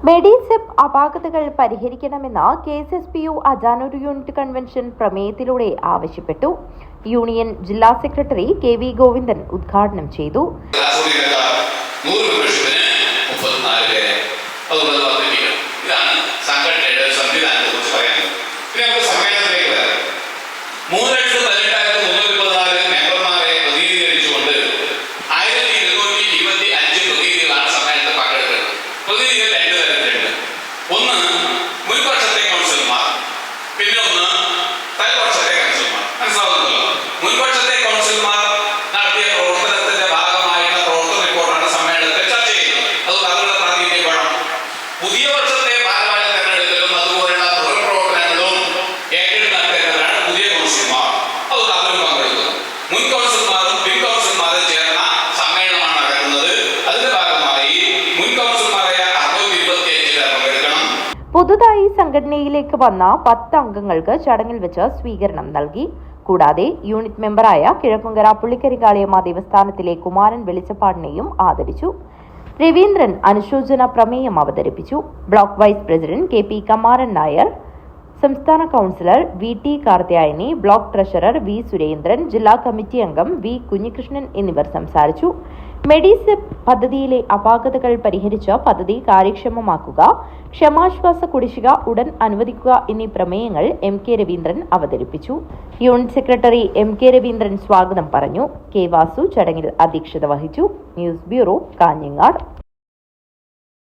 മെഡിസെപ്പ് അപാകതകൾ പരിഹരിക്കണമെന്ന് KSSPU Ajanur unit convention പ്രമേയത്തിലൂടെ ആവശ്യപ്പെട്ടു. യൂണിയൻ ജില്ലാ സെക്രട്ടറി KV ഗോവിന്ദൻ ഉദ്ഘാടനം ചെയ്തു. ഒന്ന് മുൻപക്ഷത്തെ കൗൺസിലർമാർ, പിന്നെ ഒന്ന് തലപക്ഷത്തെ കൗൺസിലർമാർ. മനസ്സിലാവുന്നല്ലോ. മുൻപക്ഷത്തെ കൗൺസിലർമാർ നടത്തിയ പ്രവർത്തനത്തിന്റെ ഭാഗമായിട്ടുള്ള പ്രവർത്തന റിപ്പോർട്ടാണ് സമ്മേളനത്തിൽ ചർച്ച ചെയ്യുന്നത്. അതുകൊണ്ട് അവരുടെ പ്രാതിനിധ്യം വേണം. പുതിയ വർഷത്തെ ഭാരവാഹി തെരഞ്ഞെടുക്കലും അതുപോലെയുള്ള തുടർ പ്രവർത്തനങ്ങളും ഏറ്റെടുക്കുന്നവരാണ് പുതിയ കൗൺസിലർമാർ. അതുകൊണ്ട് അവരും പങ്കെടുക്കുന്നു. മുൻ കൗൺസിലർമാരും പിൻ കൗൺസിലർമാരും ചേർന്ന സമ്മേളനമാണ് നടക്കുന്നത്. അതിന്റെ ഭാഗമായി മുൻ കൗൺസിലർമാരായ പുതുതായി സംഘടനയിലേക്ക് വന്ന 10 അംഗങ്ങൾക്ക് ചടങ്ങിൽ വെച്ച് സ്വീകരണം നൽകി. കൂടാതെ യൂണിറ്റ് മെമ്പറായ കിഴക്കുംകര പുള്ളിക്കരികാളിയമ്മ ദേവസ്ഥാനത്തിലെ കുമാരൻ വെളിച്ചപ്പാടിനെയും ആദരിച്ചു. രവീന്ദ്രൻ അനുശോചന പ്രമേയം അവതരിപ്പിച്ചു. Block vice president KP Kumaran Nair, സംസ്ഥാന councillor VT Karthiyayani, block treasurer V Surendran, ജില്ലാ കമ്മിറ്റി അംഗം V കുഞ്ഞികൃഷ്ണൻ എന്നിവർ സംസാരിച്ചു. മെഡിസെപ്പ് പദ്ധതിയിലെ അപാകതകൾ പരിഹരിച്ച് പദ്ധതി കാര്യക്ഷമമാക്കുക, ക്ഷമാശ്വാസ കുടിശ്ശിക ഉടൻ അനുവദിക്കുക എന്നീ പ്രമേയങ്ങൾ MK രവീന്ദ്രൻ അവതരിപ്പിച്ചു. യൂണിറ്റ് സെക്രട്ടറി MK രവീന്ദ്രൻ സ്വാഗതം പറഞ്ഞു. K വാസു ചടങ്ങിൽ അധ്യക്ഷത വഹിച്ചു. News bureau, Kanhangad.